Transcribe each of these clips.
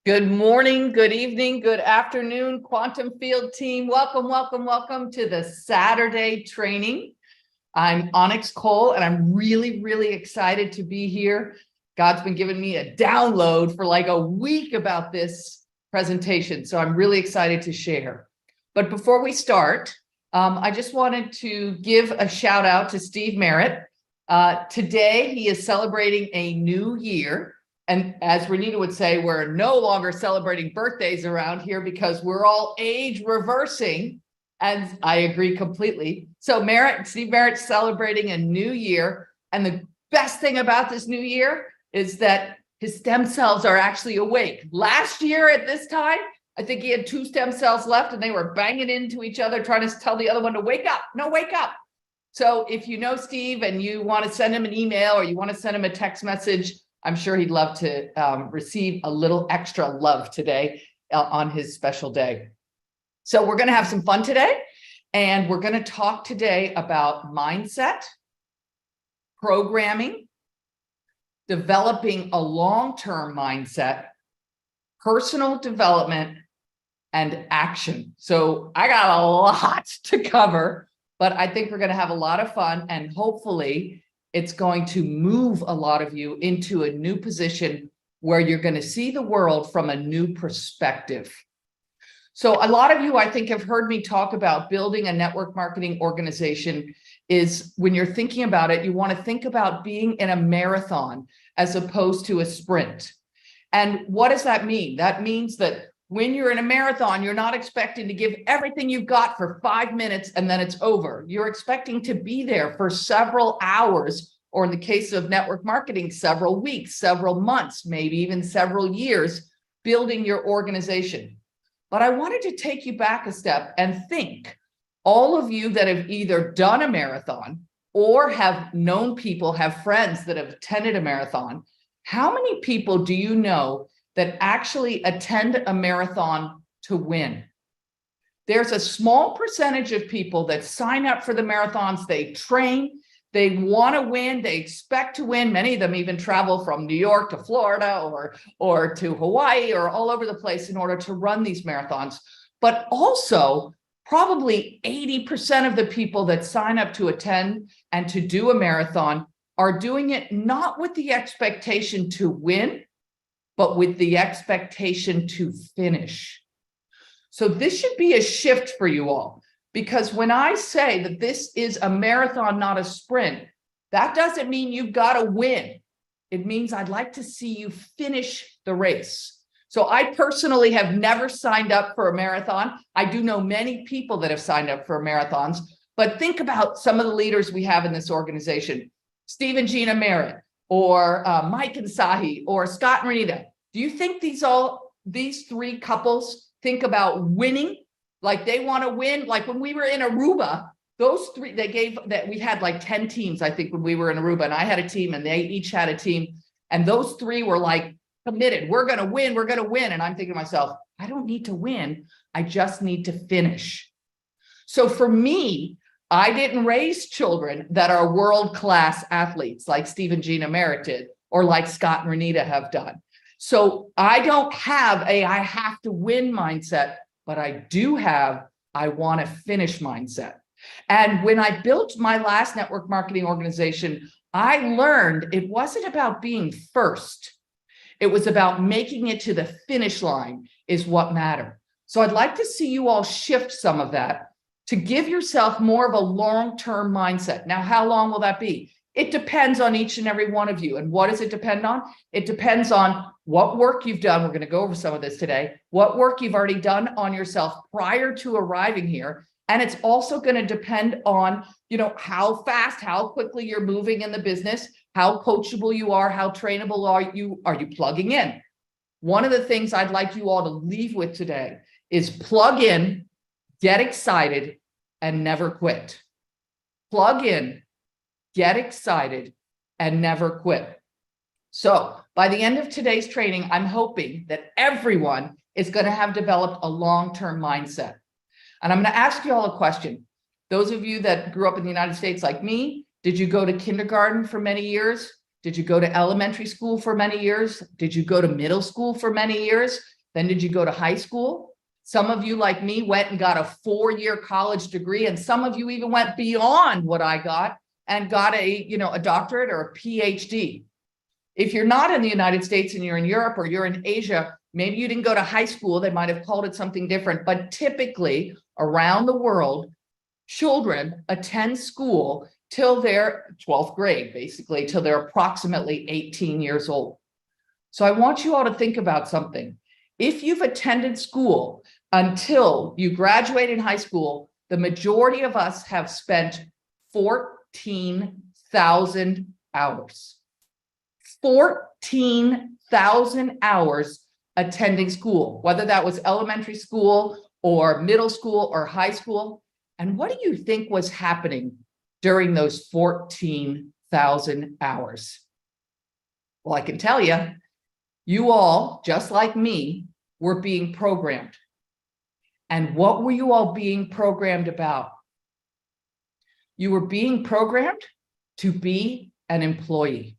Good morning, good evening, good afternoon, Quantum Field team. Welcome, welcome, welcome to the Saturday training. I'm Onyx Coale, and I'm really excited to be here. God's been giving me a download for like a week about this presentation, so I'm really excited to share. But before we start, I just wanted to give a shout out to Steve Merritt. Today, he is celebrating a new year. And as Renita would say, we're no longer celebrating birthdays around here because we're all age reversing. And I agree completely. So Steve Merritt's celebrating a new year. And the best thing about this new year is that his stem cells are actually awake. Last year at this time, I think he had 2 stem cells left and they were banging into each other, trying to tell the other one to wake up. No, wake up. So if you know Steve and you want to send him an email or you want to send him a text message, I'm sure he'd love to receive a little extra love today on his special day. So we're going to have some fun today, and we're going to talk today about mindset, programming, developing a long-term mindset, personal development, and action. So I got a lot to cover, but I think we're going to have a lot of fun, and hopefully it's going to move a lot of you into a new position where you're going to see the world from a new perspective. So a lot of you, I think, have heard me talk about building a network marketing organization. Is when you're thinking about it, you want to think about being in a marathon as opposed to a sprint. And what does that mean? That means that when you're in a marathon, you're not expecting to give everything you've got for 5 minutes and then it's over. You're expecting to be there for several hours, or in the case of network marketing, several weeks, several months, maybe even several years, building your organization. But I wanted to take you back a step and think, all of you that have either done a marathon or have known people, have friends that have attended a marathon, how many people do you know that actually attend a marathon to win? There's a small percentage of people that sign up for the marathons, they train, they want to win, they expect to win. Many of them even travel from New York to Florida or to Hawaii or all over the place in order to run these marathons. But also, probably 80% of the people that sign up to attend and to do a marathon are doing it not with the expectation to win, but with the expectation to finish. So this should be a shift for you all, because when I say that this is a marathon, not a sprint, that doesn't mean you've got to win. It means I'd like to see you finish the race. So I personally have never signed up for a marathon. I do know many people that have signed up for marathons, but think about some of the leaders we have in this organization. Steve and Gina Merritt, or Mike and Sahi, or Scott and Renita. Do you think these 3 couples think about winning? Like they want to win? Like when we were in Aruba, those 3, we had like 10 teams, I think, when we were in Aruba, and I had a team and they each had a team. And those 3 were like committed. We're going to win. We're going to win. And I'm thinking to myself, I don't need to win. I just need to finish. So for me, I didn't raise children that are world-class athletes like Steve and Gina Merritt did, or like Scott and Renita have done. So I don't have I have to win mindset, but I do have I want to finish mindset. And when I built my last network marketing organization, I learned it wasn't about being first. It was about making it to the finish line is what mattered. So I'd like to see you all shift some of that to give yourself more of a long-term mindset. Now, how long will that be? It depends on each and every one of you. And what does it depend on? It depends on what work you've done. We're going to go over some of this today. What work you've already done on yourself prior to arriving here. And it's also going to depend on, how fast, how quickly you're moving in the business, how coachable you are, how trainable are you plugging in? One of the things I'd like you all to leave with today is plug in, get excited, and never quit. Plug in, get excited, and never quit. So by the end of today's training, I'm hoping that everyone is going to have developed a long-term mindset. And I'm going to ask you all a question. Those of you that grew up in the United States like me, did you go to kindergarten for many years? Did you go to elementary school for many years? Did you go to middle school for many years? Then did you go to high school? Some of you, like me, went and got a 4-year college degree, and some of you even went beyond what I got and got a doctorate or a PhD. If you're not in the United States and you're in Europe or you're in Asia, maybe you didn't go to high school. They might have called it something different, but typically around the world, children attend school till their 12th grade, basically, till they're approximately 18 years old. So I want you all to think about something. If you've attended school until you graduated high school, the majority of us have spent 14,000 hours. 14,000 hours attending school, whether that was elementary school or middle school or high school. And what do you think was happening during those 14,000 hours? Well, I can tell you, you all, just like me, were being programmed. And what were you all being programmed about? You were being programmed to be an employee.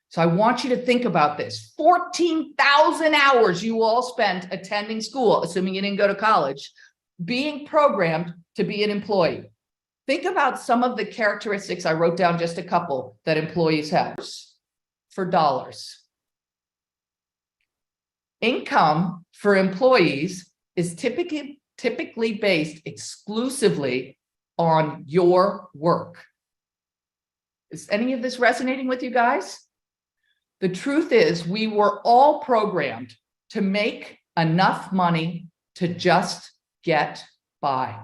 So I want you to think about this. 14,000 hours you all spent attending school, assuming you didn't go to college, being programmed to be an employee. Think about some of the characteristics. I wrote down just a couple that employees have. For dollars. Income for employees is typically based exclusively on your work. Is any of this resonating with you guys? The truth is, we were all programmed to make enough money to just get by.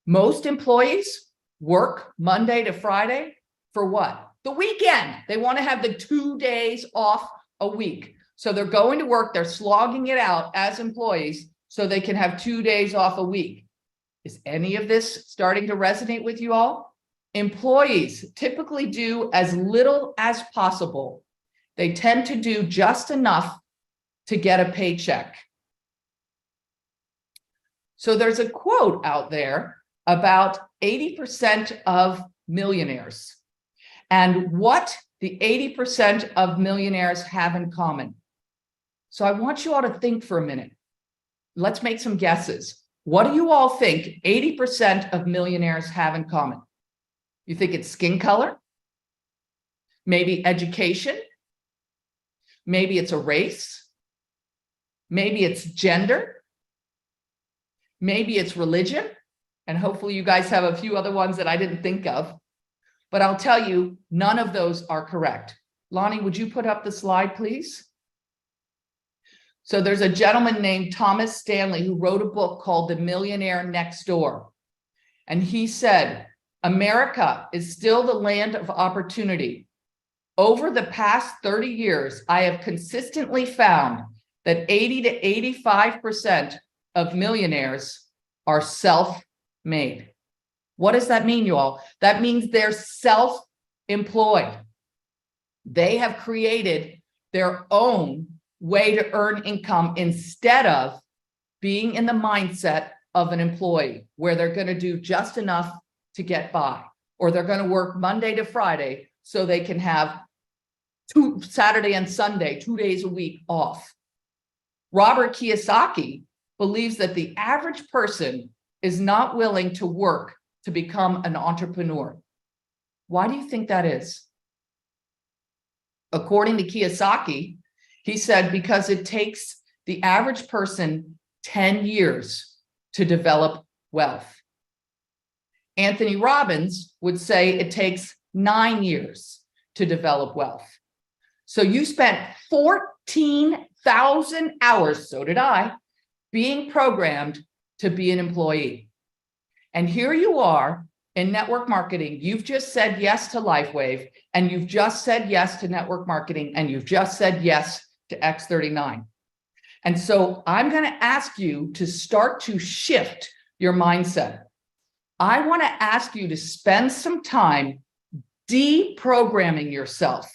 Most employees work Monday to Friday for what? The weekend. They want to have the 2 days off a week. So they're going to work, they're slogging it out as employees so they can have 2 days off a week. Is any of this starting to resonate with you all? Employees typically do as little as possible. They tend to do just enough to get a paycheck. So there's a quote out there about 80% of millionaires and what the 80% of millionaires have in common. So I want you all to think for a minute. Let's make some guesses. What do you all think 80% of millionaires have in common? You think it's skin color? Maybe education? Maybe it's a race? Maybe it's gender? Maybe it's religion? And hopefully you guys have a few other ones that I didn't think of. But I'll tell you, none of those are correct. Lonnie, would you put up the slide, please? So there's a gentleman named Thomas Stanley who wrote a book called The Millionaire Next Door. And he said, America is still the land of opportunity. Over the past 30 years, I have consistently found that 80 to 85% of millionaires are self-made. What does that mean, you all? That means they're self-employed. They have created their own way to earn income instead of being in the mindset of an employee where they're going to do just enough to get by, or they're going to work Monday to Friday so they can have Saturday and Sunday, 2 days a week off. Robert Kiyosaki believes that the average person is not willing to work to become an entrepreneur. Why do you think that is? According to Kiyosaki, he said because it takes the average person 10 years to develop wealth. Anthony Robbins would say it takes 9 years to develop wealth. So you spent 14,000 hours, so did I, being programmed to be an employee. And here you are in network marketing. You've just said yes to LifeWave, and you've just said yes to network marketing, and you've just said yes to X39. And so I'm going to ask you to start to shift your mindset. I want to ask you to spend some time deprogramming yourself.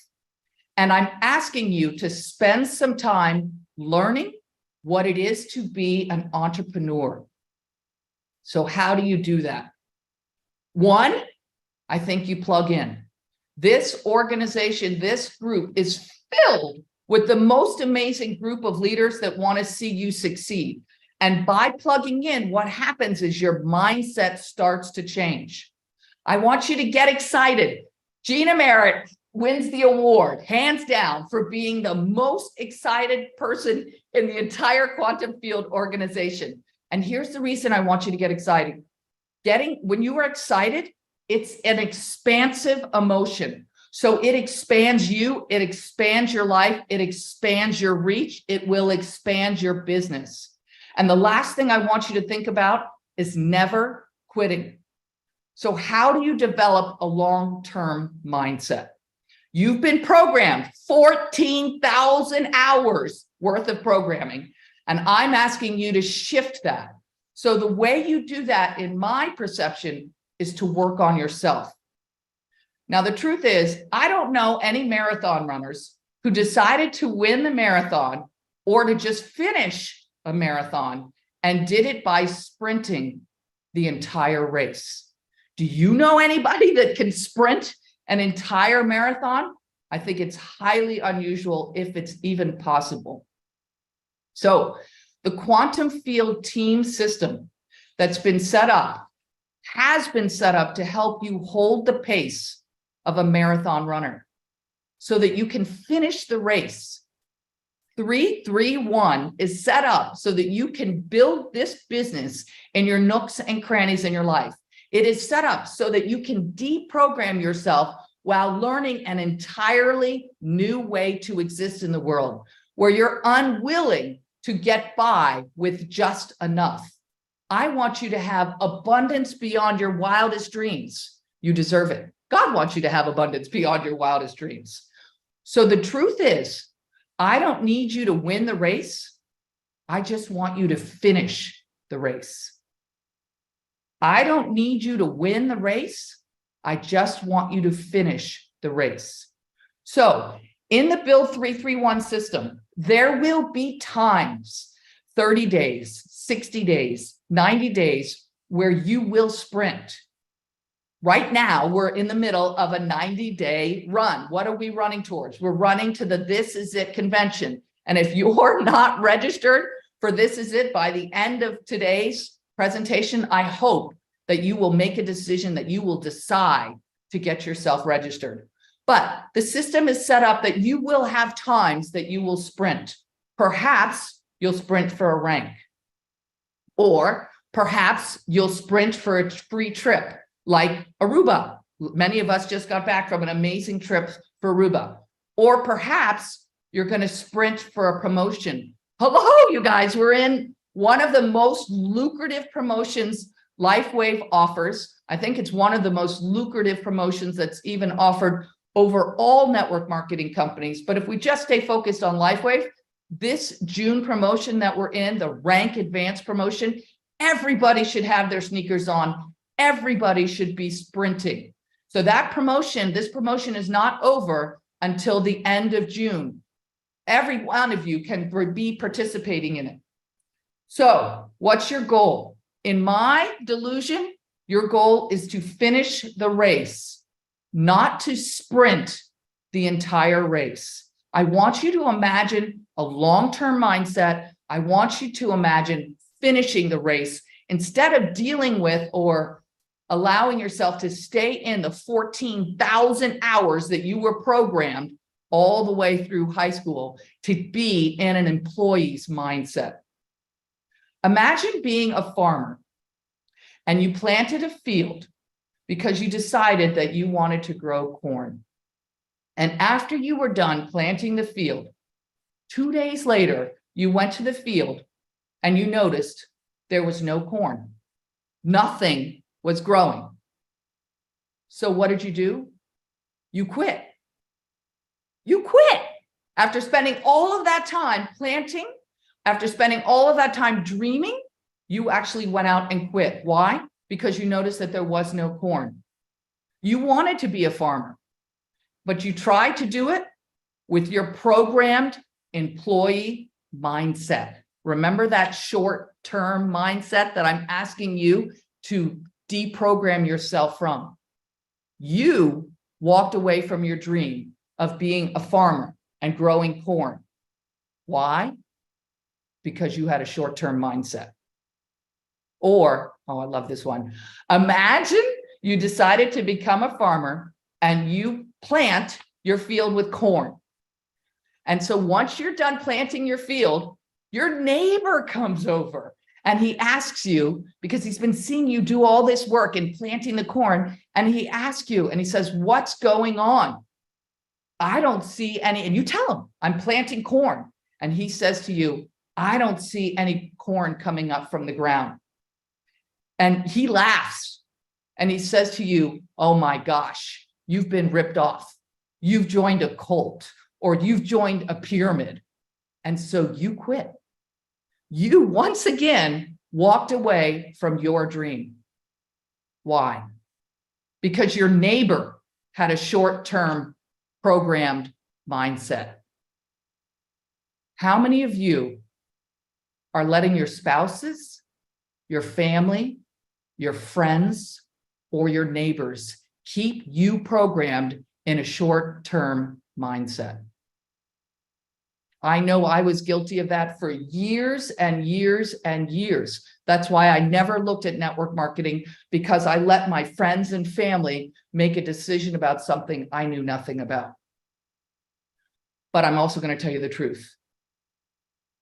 And I'm asking you to spend some time learning what it is to be an entrepreneur. So how do you do that? One, I think you plug in. This organization, this group is filled with the most amazing group of leaders that want to see you succeed. And by plugging in, what happens is your mindset starts to change. I want you to get excited. Gina Merritt wins the award, hands down, for being the most excited person in the entire quantum field organization. And here's the reason I want you to get excited. When you are excited, it's an expansive emotion. So it expands you, it expands your life, it expands your reach, it will expand your business. And the last thing I want you to think about is never quitting. So how do you develop a long-term mindset? You've been programmed 14,000 hours worth of programming, and I'm asking you to shift that. So the way you do that, in my perception, is to work on yourself. Now, the truth is, I don't know any marathon runners who decided to win the marathon or to just finish a marathon and did it by sprinting the entire race. Do you know anybody that can sprint an entire marathon? I think it's highly unusual, if it's even possible. So the quantum field team system that's been set up has been set up to help you hold the pace of a marathon runner so that you can finish the race. 3-3-1 is set up so that you can build this business in your nooks and crannies in your life. It is set up so that you can deprogram yourself while learning an entirely new way to exist in the world, where you're unwilling to get by with just enough. I want you to have abundance beyond your wildest dreams. You deserve it. God wants you to have abundance beyond your wildest dreams. So the truth is, I don't need you to win the race. I just want you to finish the race. I don't need you to win the race. I just want you to finish the race. So in the Build 331 system, there will be times, 30 days, 60 days, 90 days, where you will sprint. Right now, we're in the middle of a 90-day run. What are we running towards? We're running to the This Is It convention. And if you're not registered for This Is It by the end of today's presentation, I hope that you will make a decision, that you will decide to get yourself registered. But the system is set up that you will have times that you will sprint. Perhaps you'll sprint for a rank, or perhaps you'll sprint for a free trip like Aruba. Many of us just got back from an amazing trip for Aruba. Or perhaps you're going to sprint for a promotion. Hello, you guys, we're in one of the most lucrative promotions LifeWave offers. I think it's one of the most lucrative promotions that's even offered over all network marketing companies. But if we just stay focused on LifeWave, this June promotion that we're in, the Rank Advanced promotion, everybody should have their sneakers on. Everybody should be sprinting. So that promotion, this promotion is not over until the end of June. Every one of you can be participating in it. So what's your goal? In my delusion, your goal is to finish the race, not to sprint the entire race. I want you to imagine a long-term mindset. I want you to imagine finishing the race instead of dealing with or allowing yourself to stay in the 14,000 hours that you were programmed all the way through high school to be in an employee's mindset. Imagine being a farmer and you planted a field because you decided that you wanted to grow corn. And after you were done planting the field, 2 days later, you went to the field and you noticed there was no corn. Nothing was growing. So what did you do? You quit. You quit. After spending all of that time planting, after spending all of that time dreaming, you actually went out and quit. Why? Because you noticed that there was no corn. You wanted to be a farmer, but you tried to do it with your programmed employee mindset. Remember that short-term mindset that I'm asking you to deprogram yourself from. You walked away from your dream of being a farmer and growing corn. Why? Because you had a short-term mindset. Or, oh, I love this one. Imagine you decided to become a farmer and you plant your field with corn. And so once you're done planting your field, your neighbor comes over and he asks you, because he's been seeing you do all this work in planting the corn, and he asks you and he says, what's going on? I don't see any, and you tell him, I'm planting corn. And he says to you, I don't see any corn coming up from the ground. And he laughs and he says to you, oh my gosh, you've been ripped off. You've joined a cult or you've joined a pyramid. And so you quit. You once again walked away from your dream. Why? Because your neighbor had a short-term programmed mindset. How many of you are letting your spouses, your family, your friends, or your neighbors keep you programmed in a short-term mindset? I know I was guilty of that for years and years and years. That's why I never looked at network marketing, because I let my friends and family make a decision about something I knew nothing about. But I'm also going to tell you the truth.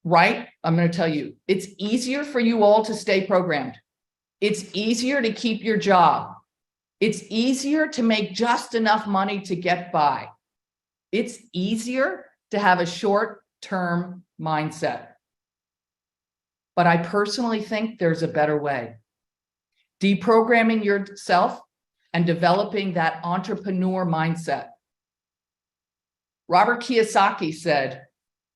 Right? I'm going to tell you, it's easier for you all to stay programmed. It's easier to keep your job. It's easier to make just enough money to get by. It's easier to have a short-term mindset. But I personally think there's a better way. Deprogramming yourself and developing that entrepreneur mindset. Robert Kiyosaki said,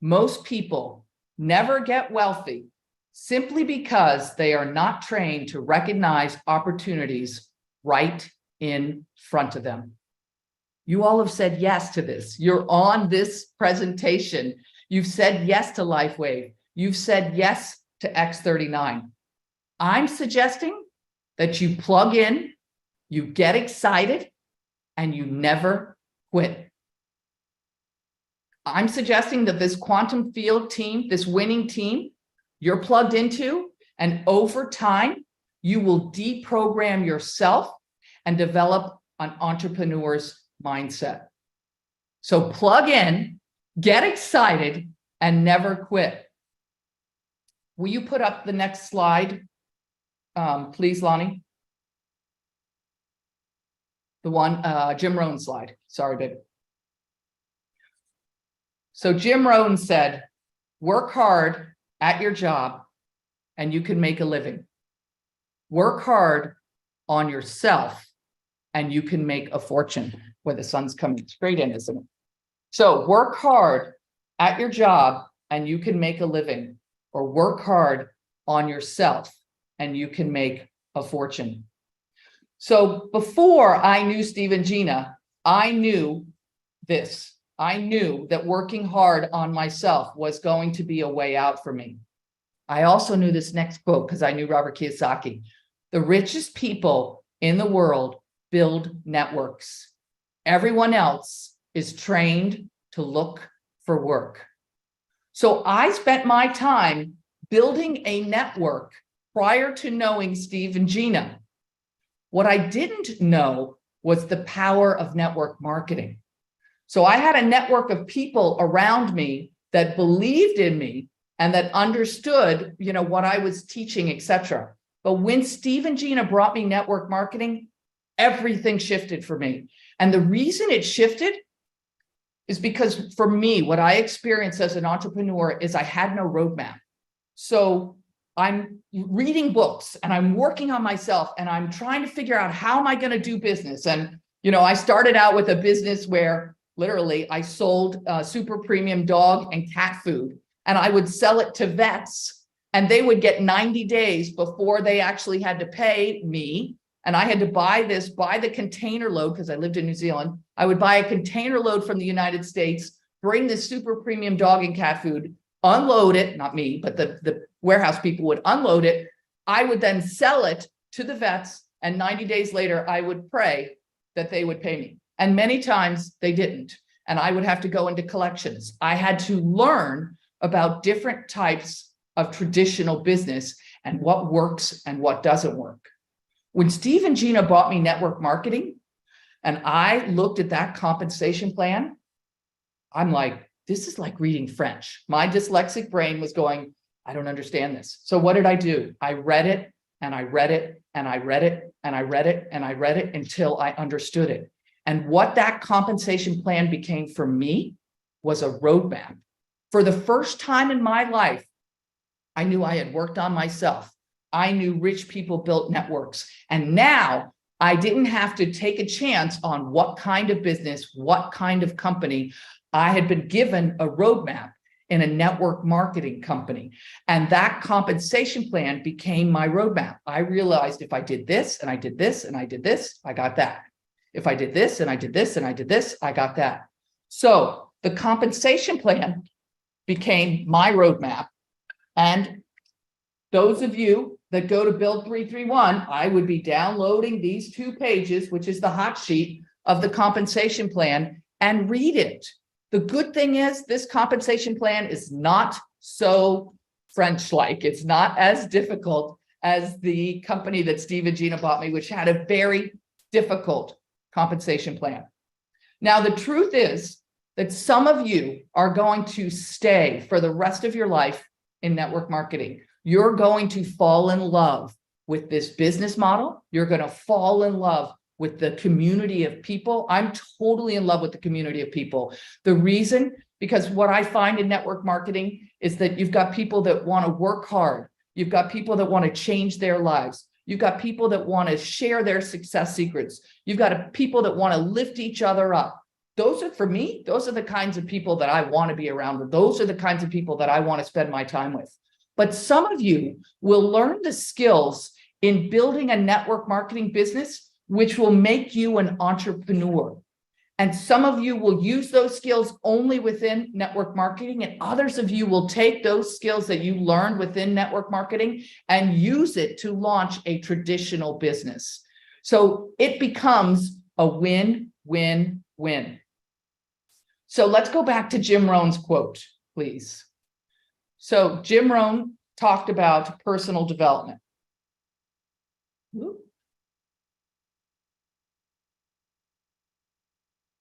most people never get wealthy simply because they are not trained to recognize opportunities right in front of them. You all have said yes to this. You're on this presentation. You've said yes to LifeWave. You've said yes to X39. I'm suggesting that you plug in, you get excited, and you never quit. I'm suggesting that this quantum field team, this winning team, you're plugged into, and over time, you will deprogram yourself and develop an entrepreneur's mindset. So plug in, get excited, and never quit. Will you put up the next slide, please, Lonnie? The one, Jim Rohn slide. Sorry, babe. So Jim Rohn said, work hard at your job and you can make a living. Work hard on yourself and you can make a fortune. Where the sun's coming straight in, isn't it? So work hard at your job and you can make a living, or work hard on yourself and you can make a fortune. So before I knew Steve and Gina, I knew this. I knew that working hard on myself was going to be a way out for me. I also knew this next quote because I knew Robert Kiyosaki. The richest people in the world build networks. Everyone else is trained to look for work. So I spent my time building a network prior to knowing Steve and Gina. What I didn't know was the power of network marketing. So I had a network of people around me that believed in me and that understood, what I was teaching, etc. But when Steve and Gina brought me network marketing, everything shifted for me. And the reason it shifted is because for me, what I experienced as an entrepreneur is I had no roadmap. So I'm reading books and I'm working on myself and I'm trying to figure out how am I going to do business. And, I started out with a business where literally I sold super premium dog and cat food, and I would sell it to vets and they would get 90 days before they actually had to pay me. And I had to buy the container load because I lived in New Zealand. I would buy a container load from the United States, bring this super premium dog and cat food, unload it, not me, but the warehouse people would unload it. I would then sell it to the vets, and 90 days later, I would pray that they would pay me. And many times they didn't. and I would have to go into collections. I had to learn about different types of traditional business and what works and what doesn't work. When Steve and Gina bought me network marketing, and I looked at that compensation plan, I'm like, this is like reading French. My dyslexic brain was going, I don't understand this. So what did I do? I read it and I read it and I read it and I read it and I read it until I understood it. And what that compensation plan became for me was a roadmap. For the first time in my life, I knew I had worked on myself. I knew rich people built networks. And now I didn't have to take a chance on what kind of business, what kind of company. I had been given a roadmap in a network marketing company. And that compensation plan became my roadmap. I realized if I did this and I did this and I did this, I got that. If I did this and I did this and I did this, I got that. So the compensation plan became my roadmap. And those of you that go to Build 331, I would be downloading these 2 pages, which is the hot sheet of the compensation plan, and read it. The good thing is this compensation plan is not so French-like. It's not as difficult as the company that Steve and Gina bought me, which had a very difficult compensation plan. Now, the truth is that some of you are going to stay for the rest of your life in network marketing. You're going to fall in love with this business model. You're going to fall in love with the community of people. I'm totally in love with the community of people. The reason, because what I find in network marketing is that you've got people that want to work hard. You've got people that want to change their lives. You've got people that want to share their success secrets. You've got people that want to lift each other up. Those are, for me, those are the kinds of people that I want to be around with. Those are the kinds of people that I want to spend my time with. But some of you will learn the skills in building a network marketing business, which will make you an entrepreneur. And some of you will use those skills only within network marketing, and others of you will take those skills that you learned within network marketing and use it to launch a traditional business. So it becomes a win, win, win. So let's go back to Jim Rohn's quote, please. So Jim Rohn talked about personal development.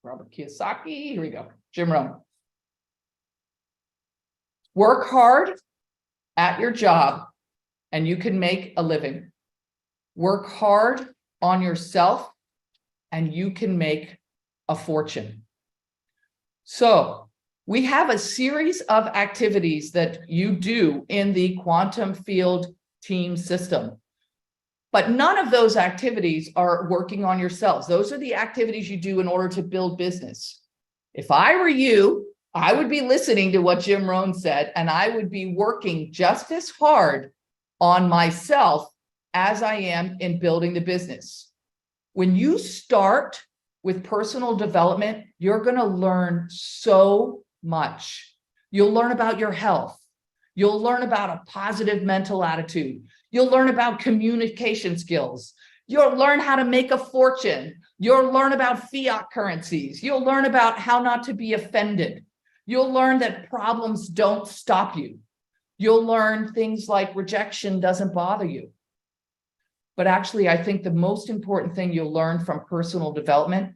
Robert Kiyosaki, here we go. Jim Rohn. Work hard at your job and you can make a living. Work hard on yourself and you can make a fortune. So we have a series of activities that you do in the quantum field team system. But none of those activities are working on yourselves. Those are the activities you do in order to build business. If I were you, I would be listening to what Jim Rohn said, and I would be working just as hard on myself as I am in building the business. When you start with personal development, you're going to learn so much. You'll learn about your health. You'll learn about a positive mental attitude. You'll learn about communication skills. You'll learn how to make a fortune. You'll learn about fiat currencies. You'll learn about how not to be offended. You'll learn that problems don't stop you. You'll learn things like rejection doesn't bother you. But actually, I think the most important thing you'll learn from personal development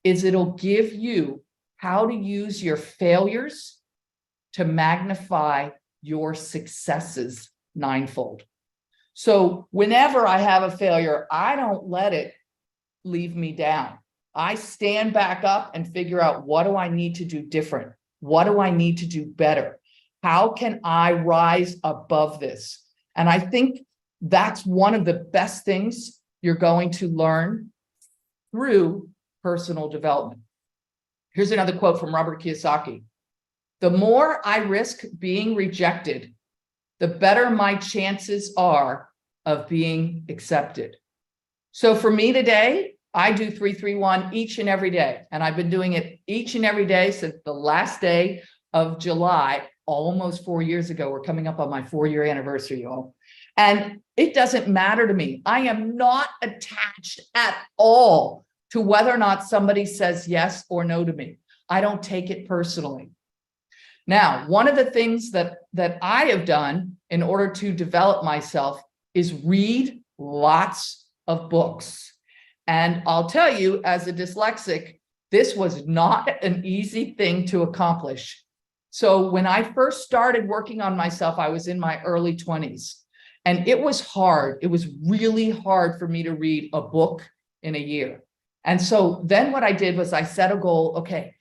is it'll give you how to use your failures to magnify your successes ninefold. So whenever I have a failure, I don't let it leave me down. I stand back up and figure out, what do I need to do different? What do I need to do better? How can I rise above this? And I think that's one of the best things you're going to learn through personal development. Here's another quote from Robert Kiyosaki. The more I risk being rejected, the better my chances are of being accepted. So for me today, I do 331 each and every day. And I've been doing it each and every day since the last day of July, almost 4 years ago. We're coming up on my 4-year anniversary, y'all. And it doesn't matter to me. I am not attached at all to whether or not somebody says yes or no to me. I don't take it personally. Now, one of the things that I have done in order to develop myself is read lots of books. And I'll tell you, as a dyslexic, this was not an easy thing to accomplish. So when I first started working on myself, I was in my early 20s, and it was hard. It was really hard for me to read a book in a year. And so then what I did was I set a goal. Okay,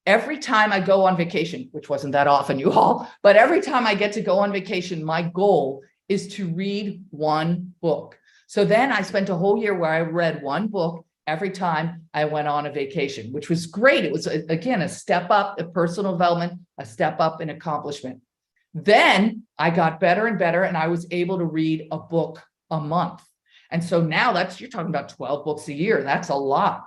every time I go on vacation, which wasn't that often, you all, but every time I get to go on vacation, my goal is to read one book. So then I spent a whole year where I read one book every time I went on a vacation, which was great. It was, again, a step up in personal development, a step up in accomplishment. Then I got better and better, and I was able to read a book a month. And so now you're talking about 12 books a year. That's a lot.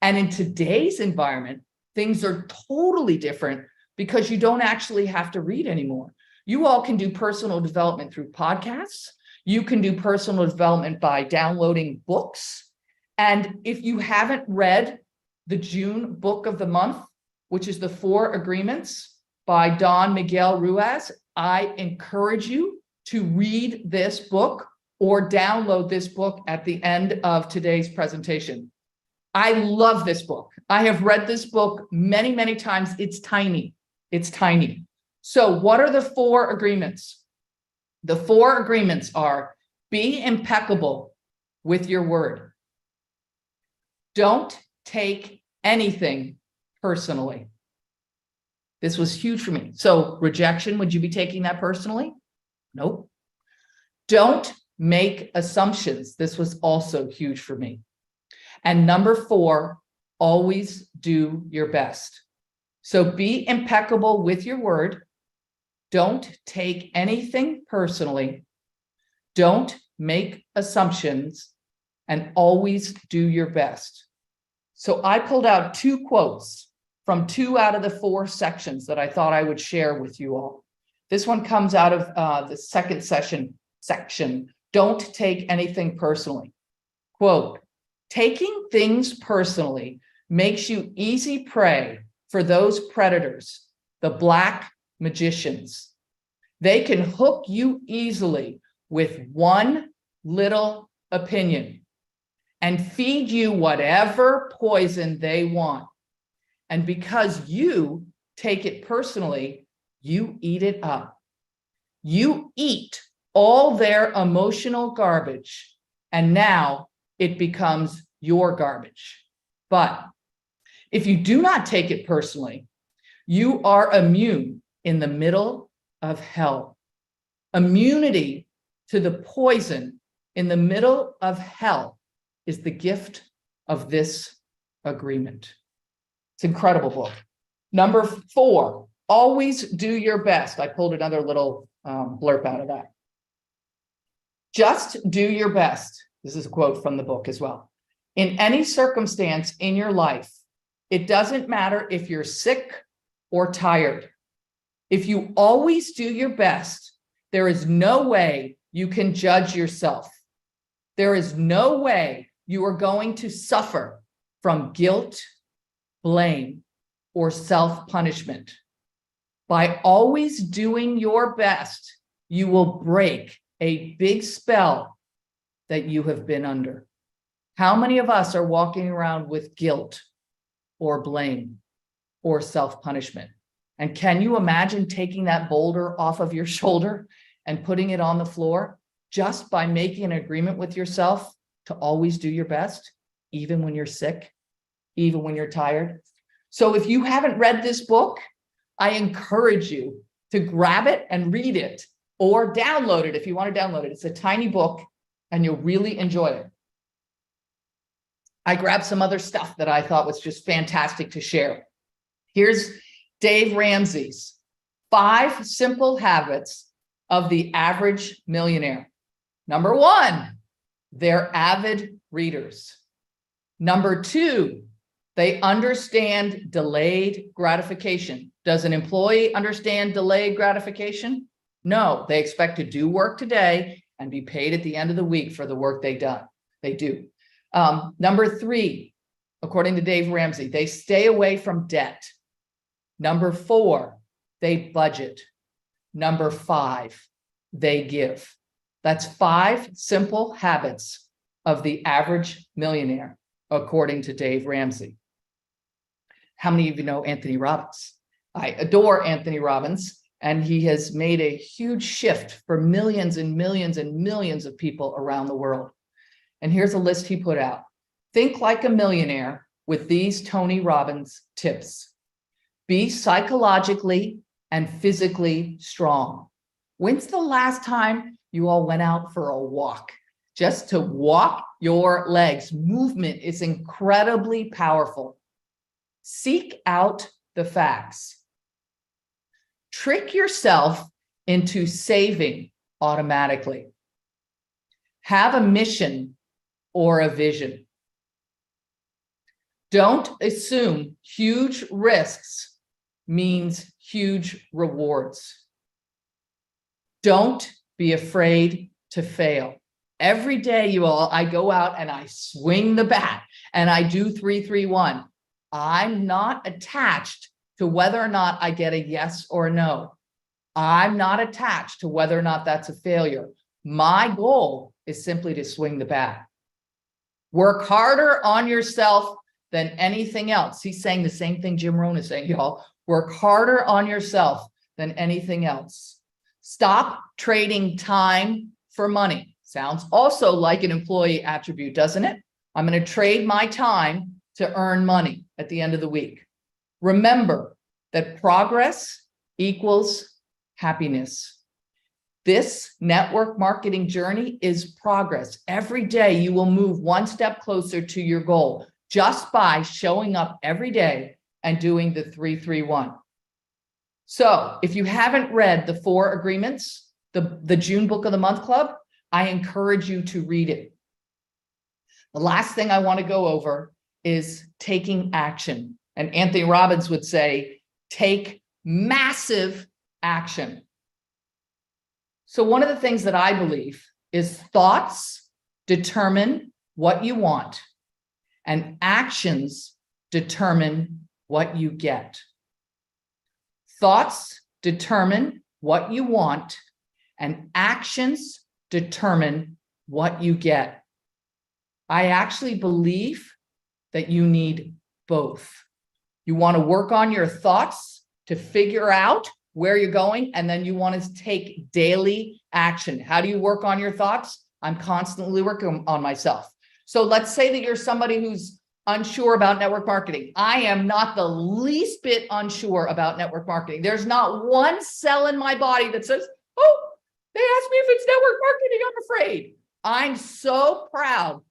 And in today's environment, things are totally different because you don't actually have to read anymore. You all can do personal development through podcasts. You can do personal development by downloading books. And if you haven't read the June book of the month, which is The 4 Agreements by Don Miguel Ruiz, I encourage you to read this book or download this book at the end of today's presentation. I love this book. I have read this book many, many times. It's tiny. It's tiny. So what are the 4 agreements? The 4 agreements are: be impeccable with your word. Don't take anything personally. This was huge for me. So rejection, would you be taking that personally? Nope. Don't make assumptions. This was also huge for me. And number 4, always do your best. So be impeccable with your word. Don't take anything personally. Don't make assumptions, and always do your best. So I pulled out 2 quotes from 2 out of the 4 sections that I thought I would share with you all. This one comes out of the second section. Don't take anything personally. Quote, taking things personally makes you easy prey for those predators, the black magicians. They can hook you easily with one little opinion and feed you whatever poison they want. And because you take it personally, you eat it up. You eat all their emotional garbage, and now it becomes your garbage. But if you do not take it personally, you are immune in the middle of hell. Immunity to the poison in the middle of hell is the gift of this agreement. It's an incredible book. Number 4, always do your best. I pulled another little blurb out of that. Just do your best. This is a quote from the book as well. In any circumstance in your life, it doesn't matter if you're sick or tired. If you always do your best, there is no way you can judge yourself. There is no way you are going to suffer from guilt, blame, or self-punishment. By always doing your best, you will break a big spell that you have been under. How many of us are walking around with guilt or blame or self-punishment? And can you imagine taking that boulder off of your shoulder and putting it on the floor just by making an agreement with yourself to always do your best, even when you're sick, even when you're tired? So if you haven't read this book, I encourage you to grab it and read it, or download it if you want to download it. It's a tiny book and you'll really enjoy it. I grabbed some other stuff that I thought was just fantastic to share. Here's Dave Ramsey's 5 simple habits of the average millionaire. Number 1, they're avid readers. Number 2, they understand delayed gratification. Does an employee understand delayed gratification? No, they expect to do work today and be paid at the end of the week for the work they do. Number 3, according to Dave Ramsey, they stay away from debt. Number 4, they budget. Number 5, they give. That's 5 simple habits of the average millionaire, according to Dave Ramsey. How many of you know Anthony Robbins? I adore Anthony Robbins, and he has made a huge shift for millions and millions and millions of people around the world. And here's a list he put out. Think like a millionaire with these Tony Robbins tips. Be psychologically and physically strong. When's the last time you all went out for a walk? Just to walk your legs. Movement is incredibly powerful. Seek out the facts. Trick yourself into saving automatically. Have a mission or a vision. Don't assume huge risks means huge rewards. Don't be afraid to fail. Every day, you all, I go out and I swing the bat and I do 3-3-1. I'm not attached to whether or not I get a yes or a no. I'm not attached to whether or not that's a failure. My goal is simply to swing the bat. Work harder on yourself than anything else. He's saying the same thing Jim Rohn is saying, y'all. Work harder on yourself than anything else. Stop trading time for money. Sounds also like an employee attribute, doesn't it? I'm going to trade my time to earn money at the end of the week. Remember that progress equals happiness. This network marketing journey is progress. Every day you will move one step closer to your goal just by showing up every day and doing the 3-3-1. So if you haven't read the 4 agreements, the June Book of the Month Club, I encourage you to read it. The last thing I want to go over is taking action. And Anthony Robbins would say, take massive action. So one of the things that I believe is thoughts determine what you want, and actions determine what you get. Thoughts determine what you want, and actions determine what you get. I actually believe that you need both. You want to work on your thoughts to figure out where you're going, and then you want to take daily action. How do you work on your thoughts? I'm constantly working on myself. So let's say that you're somebody who's unsure about network marketing. I am not the least bit unsure about network marketing. There's not one cell in my body that says, oh, they asked me if it's network marketing, I'm afraid. I'm so proud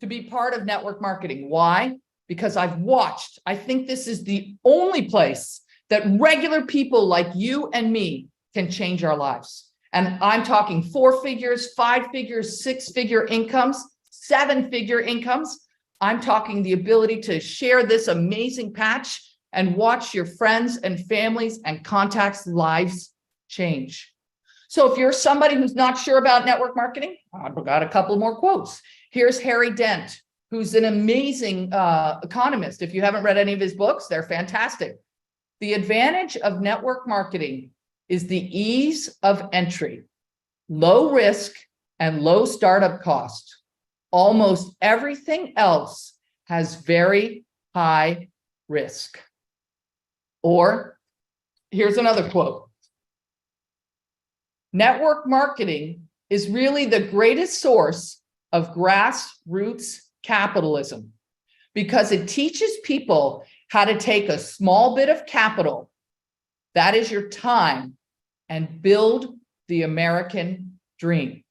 to be part of network marketing. Why? Because I've watched. I think this is the only place that regular people like you and me can change our lives. And I'm talking 4 figures, 5 figures, 6-figure incomes, 7-figure incomes. I'm talking the ability to share this amazing patch and watch your friends and families and contacts' lives change. So if you're somebody who's not sure about network marketing, I've got a couple more quotes. Here's Harry Dent, who's an amazing economist. If you haven't read any of his books, they're fantastic. The advantage of network marketing is the ease of entry, low risk, and low startup cost. Almost everything else has very high risk. Or here's another quote. Network marketing is really the greatest source of grassroots capitalism because it teaches people how to take a small bit of capital, that is your time, and build the American dream.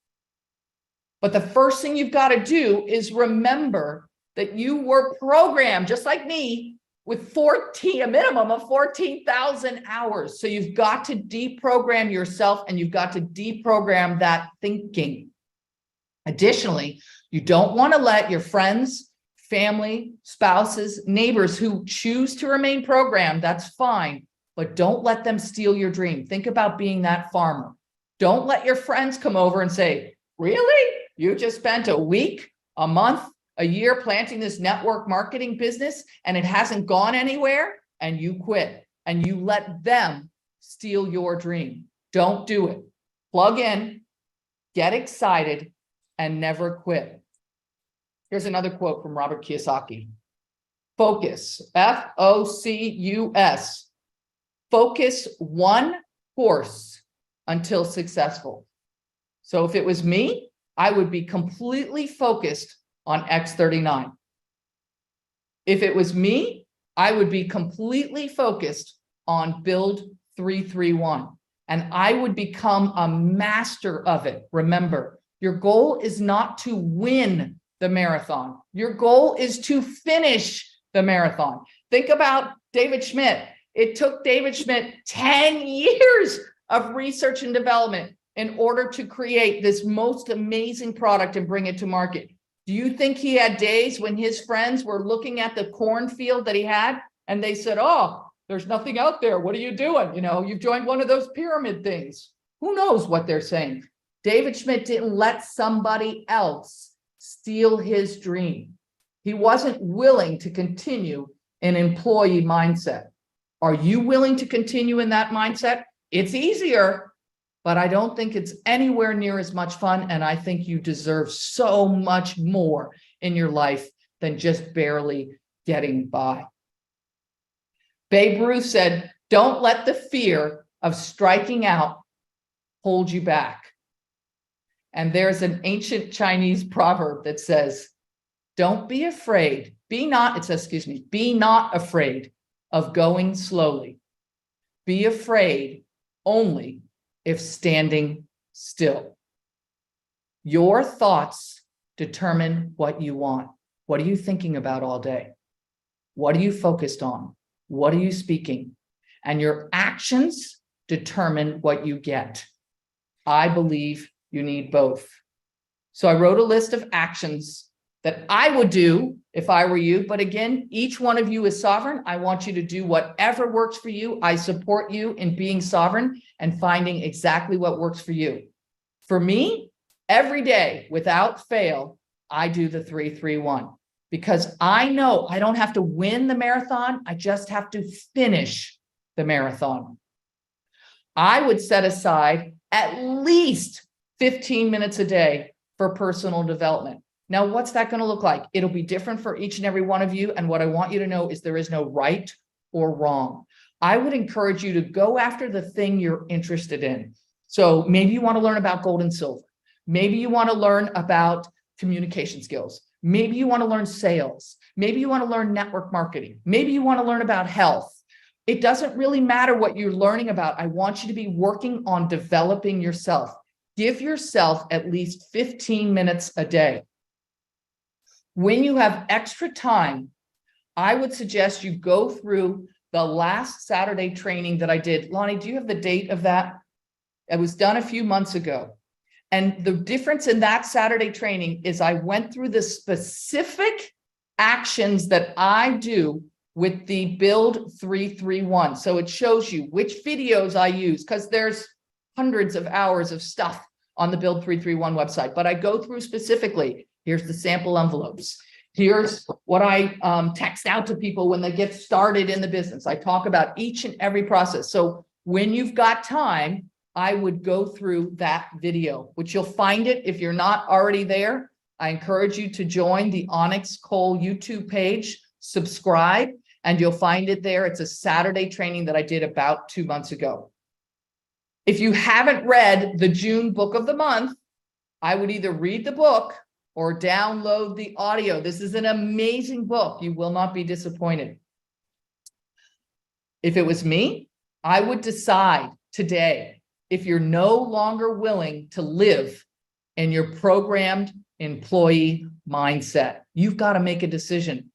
But the first thing you've got to do is remember that you were programmed, just like me, with a minimum of 14,000 hours. So you've got to deprogram yourself, and you've got to deprogram that thinking. Additionally, you don't want to let your friends, family, spouses, neighbors who choose to remain programmed, that's fine, but don't let them steal your dream. Think about being that farmer. Don't let your friends come over and say, really? You just spent a week, a month, a year planting this network marketing business and it hasn't gone anywhere and you quit. and you let them steal your dream. Don't do it. Plug in, get excited, and never quit. Here's another quote from Robert Kiyosaki. Focus, Focus. Focus one course until successful. So if it was me, I would be completely focused on X39. If it was me, I would be completely focused on Build 331, and I would become a master of it. Remember, your goal is not to win the marathon. Your goal is to finish the marathon. Think about David Schmidt. It took David Schmidt 10 years of research and development in order to create this most amazing product and bring it to market. Do you think he had days when his friends were looking at the cornfield that he had and they said, oh, there's nothing out there. What are you doing? You know, you've joined one of those pyramid things. Who knows what they're saying? David Schmidt didn't let somebody else steal his dream. He wasn't willing to continue an employee mindset. Are you willing to continue in that mindset? It's easier, but I don't think it's anywhere near as much fun. And I think you deserve so much more in your life than just barely getting by. Babe Ruth said, don't let the fear of striking out hold you back. And there's an ancient Chinese proverb that says, don't be afraid. Be not afraid of going slowly. Be afraid only if standing still. Your thoughts determine what you want. What are you thinking about all day? What are you focused on? What are you speaking? And your actions determine what you get. I believe you need both. So I wrote a list of actions that I would do if I were you. But again, each one of you is sovereign. I want you to do whatever works for you. I support you in being sovereign and finding exactly what works for you. For me, every day without fail, I do the 3-3-1 because I know I don't have to win the marathon. I just have to finish the marathon. I would set aside at least 15 minutes a day for personal development. Now, what's that going to look like? It'll be different for each and every one of you. And what I want you to know is there is no right or wrong. I would encourage you to go after the thing you're interested in. So maybe you want to learn about gold and silver. Maybe you want to learn about communication skills. Maybe you want to learn sales. Maybe you want to learn network marketing. Maybe you want to learn about health. It doesn't really matter what you're learning about. I want you to be working on developing yourself. Give yourself at least 15 minutes a day. When you have extra time, I would suggest you go through the last Saturday training that I did. Lonnie, do you have the date of that? It was done a few months ago. And the difference in that Saturday training is I went through the specific actions that I do with the Build 331. So it shows you which videos I use because there's hundreds of hours of stuff on the Build 331 website, but I go through specifically. Here's the sample envelopes. Here's what I text out to people when they get started in the business. I talk about each and every process. So when you've got time, I would go through that video, which you'll find it if you're not already there. I encourage you to join the Onyx Coale YouTube page, subscribe, and you'll find it there. It's a Saturday training that I did about 2 months ago. If you haven't read the June book of the month, I would either read the book or download the audio. This is an amazing book. You will not be disappointed. If it was me, I would decide today if you're no longer willing to live in your programmed employee mindset. You've got to make a decision.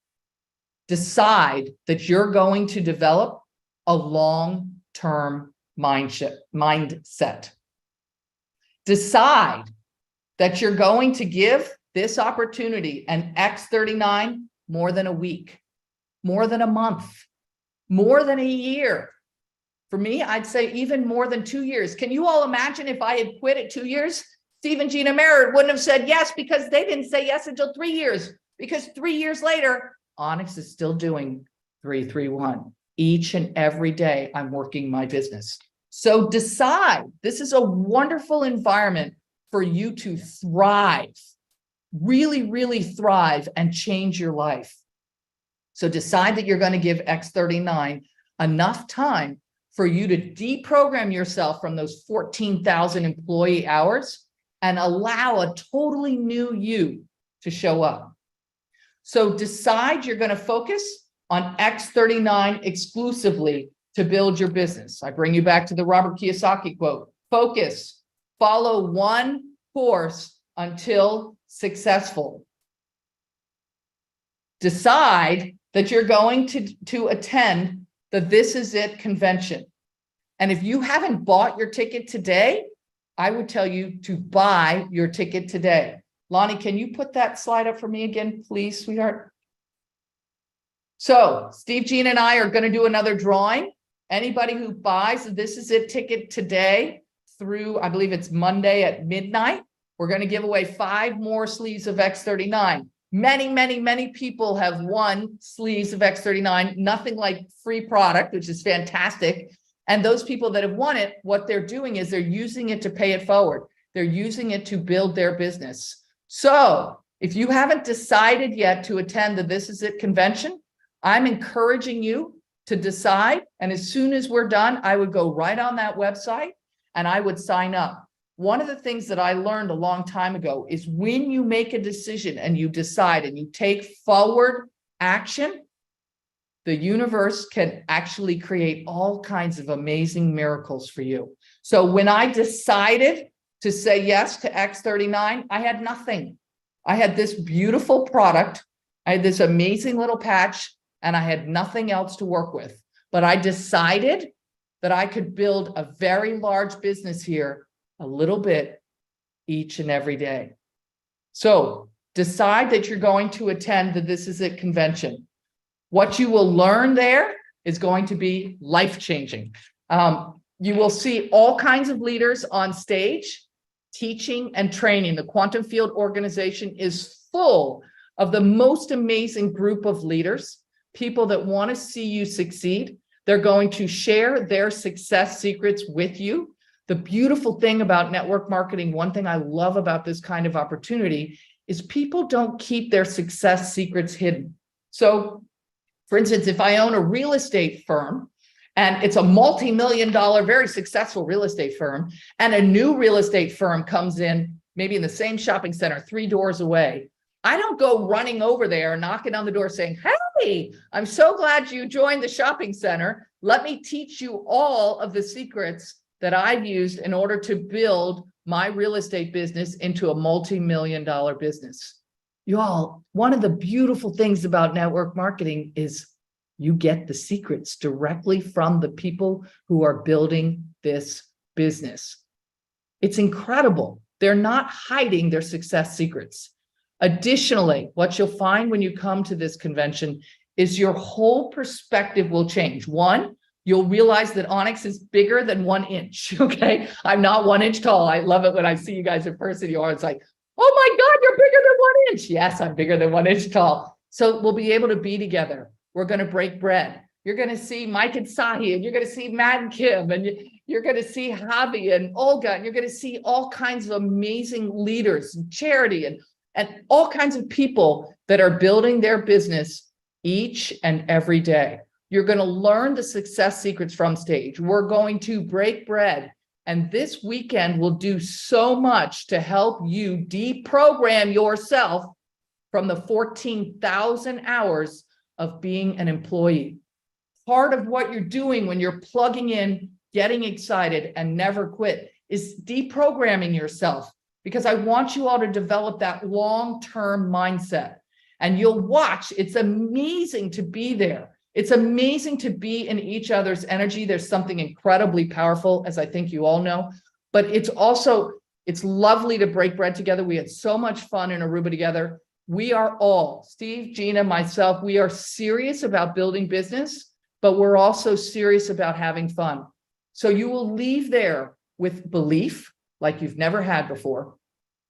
Decide that you're going to develop a long-term mindset. Decide that you're going to give this opportunity an X39 more than a week, more than a month, more than a year. For me, I'd say even more than 2 years. Can you all imagine if I had quit at 2 years? Steve and Gina Merritt wouldn't have said yes because they didn't say yes until 3 years. Because 3 years later, Onyx is still doing 3-3-1. each and every day I'm working my business. So decide, this is a wonderful environment for you to thrive, really, really thrive and change your life. So decide that you're going to give X39 enough time for you to deprogram yourself from those 14,000 employee hours and allow a totally new you to show up. So decide you're going to focus on X39 exclusively to build your business. I bring you back to the Robert Kiyosaki quote, focus, follow one course until successful. Decide that you're going to attend the This Is It convention. And if you haven't bought your ticket today, I would tell you to buy your ticket today. Lonnie, can you put that slide up for me again, please, sweetheart? So Steve, Jean, and I are going to do another drawing. Anybody who buys the This Is It ticket today through, I believe it's Monday at midnight, we're going to give away 5 more sleeves of X39. Many, many, many people have won sleeves of X39, nothing like free product, which is fantastic. And those people that have won it, what they're doing is they're using it to pay it forward. They're using it to build their business. So if you haven't decided yet to attend the This Is It convention, I'm encouraging you to decide. And as soon as we're done, I would go right on that website and I would sign up. One of the things that I learned a long time ago is when you make a decision and you decide and you take forward action, the universe can actually create all kinds of amazing miracles for you. So when I decided to say yes to X39, I had nothing. I had this beautiful product. I had this amazing little patch and I had nothing else to work with. But I decided that I could build a very large business here a little bit each and every day. So decide that you're going to attend the This Is It convention. What you will learn there is going to be life-changing. You will see all kinds of leaders on stage teaching and training. The Quantum Field organization is full of the most amazing group of leaders, people that want to see you succeed. They're going to share their success secrets with you. The beautiful thing about network marketing, one thing I love about this kind of opportunity is people don't keep their success secrets hidden. So, for instance, if I own a real estate firm and it's a multi-million-dollar, very successful real estate firm, and a new real estate firm comes in, maybe in the same shopping center, 3 doors away, I don't go running over there, knocking on the door saying, hey, I'm so glad you joined the shopping center. Let me teach you all of the secrets that I've used in order to build my real estate business into a multi-million-dollar business. Y'all, one of the beautiful things about network marketing is you get the secrets directly from the people who are building this business. It's incredible. They're not hiding their success secrets. Additionally, what you'll find when you come to this convention is your whole perspective will change. One, you'll realize that Onyx is bigger than 1 inch, okay? I'm not 1 inch tall. I love it when I see you guys in person. You are, it's like, oh my God, you're bigger than 1 inch. Yes, I'm bigger than 1 inch tall. So we'll be able to be together. We're going to break bread. You're going to see Mike and Sahi, and you're going to see Matt and Kim, and you're going to see Javi and Olga, and you're going to see all kinds of amazing leaders, and charity, and all kinds of people that are building their business each and every day. You're going to learn the success secrets from stage. We're going to break bread. And this weekend will do so much to help you deprogram yourself from the 14,000 hours of being an employee. Part of what you're doing when you're plugging in, getting excited, and never quit is deprogramming yourself, because I want you all to develop that long-term mindset. And you'll watch, it's amazing to be there. It's amazing to be in each other's energy. There's something incredibly powerful, as I think you all know, but it's lovely to break bread together. We had so much fun in Aruba together. We are all, Steve, Gina, myself, we are serious about building business, but we're also serious about having fun. So you will leave there with belief like you've never had before.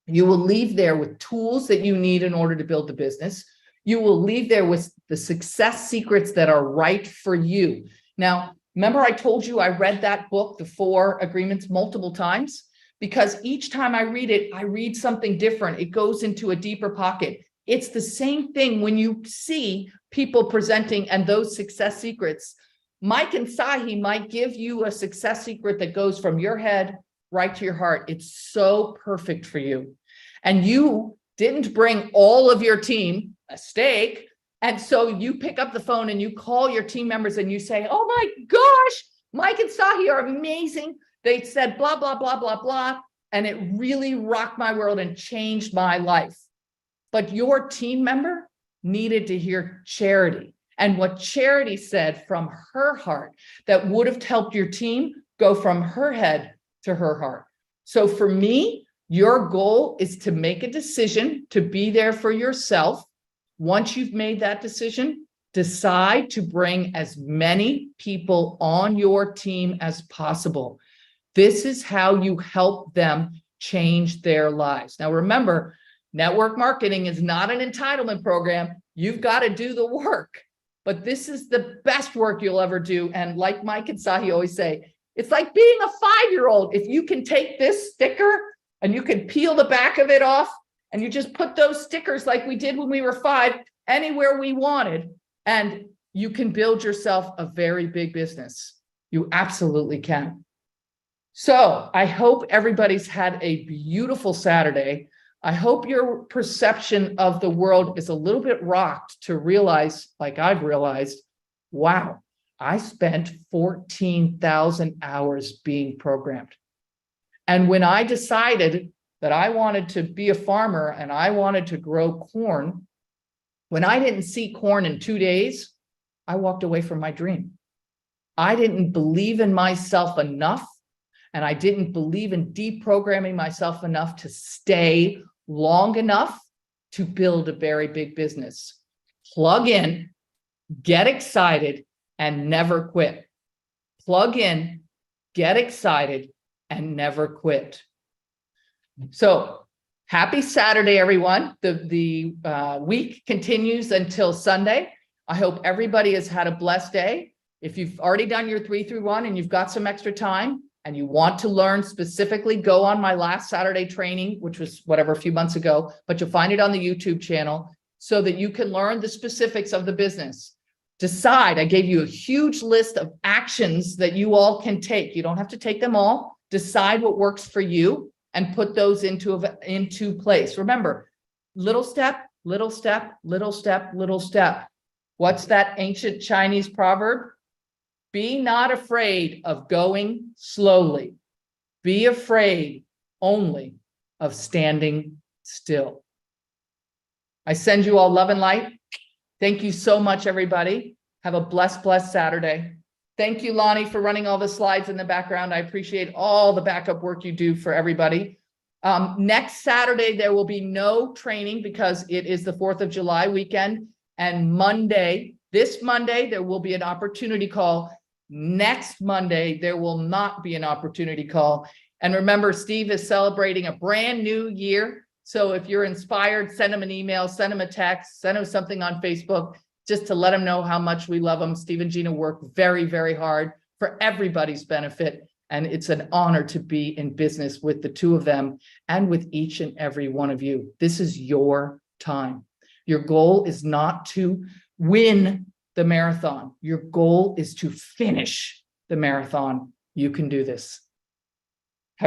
You will leave there with tools that you need in order to build the business. You will leave there with the success secrets that are right for you. Now, remember I told you I read that book, The 4 Agreements, multiple times? Because each time I read it, I read something different. It goes into a deeper pocket. It's the same thing when you see people presenting and those success secrets. Mike and Sahi might give you a success secret that goes from your head right to your heart. It's so perfect for you. And you didn't bring all of your team, a mistake. And so you pick up the phone and you call your team members and you say, oh my gosh, Mike and Sahi are amazing. They said blah, blah, blah, blah, blah. And it really rocked my world and changed my life. But your team member needed to hear Charity. And what Charity said from her heart that would have helped your team go from her head to her heart. So for me, your goal is to make a decision to be there for yourself. Once you've made that decision, decide to bring as many people on your team as possible. This is how you help them change their lives. Now, remember, network marketing is not an entitlement program. You've got to do the work, but this is the best work you'll ever do. And like Mike and Sahi always say, it's like being a 5-year-old. If you can take this sticker and you can peel the back of it off and you just put those stickers like we did when we were 5 anywhere we wanted, and you can build yourself a very big business. You absolutely can. So I hope everybody's had a beautiful Saturday. I hope your perception of the world is a little bit rocked to realize, like I've realized, wow, I spent 14,000 hours being programmed. And when I decided that I wanted to be a farmer and I wanted to grow corn, when I didn't see corn in 2 days, I walked away from my dream. I didn't believe in myself enough, and I didn't believe in deprogramming myself enough to stay long enough to build a very big business. Plug in, get excited, and never quit. Plug in, get excited, and never quit. So happy Saturday, everyone. The week continues until Sunday. I hope everybody has had a blessed day. If you've already done your 3 through 1 and you've got some extra time and you want to learn specifically, go on my last Saturday training, which was whatever, a few months ago, but you'll find it on the YouTube channel so that you can learn the specifics of the business. Decide, I gave you a huge list of actions that you all can take. You don't have to take them all. Decide what works for you and put those into place. Remember, little step, little step, little step, little step. What's that ancient Chinese proverb? Be not afraid of going slowly. Be afraid only of standing still. I send you all love and light. Thank you so much, everybody. Have a blessed, blessed Saturday. Thank you, Lonnie, for running all the slides in the background. I appreciate all the backup work you do for everybody. Next Saturday, there will be no training because it is the 4th of July weekend. And Monday, this Monday, there will be an opportunity call. Next Monday, there will not be an opportunity call. And remember, Steve is celebrating a brand new year. So if you're inspired, send him an email, send him a text, send him something on Facebook, just to let him know how much we love him. Steve and Gina work very, very hard for everybody's benefit. And it's an honor to be in business with the two of them and with each and every one of you. This is your time. Your goal is not to win the marathon. Your goal is to finish the marathon. You can do this.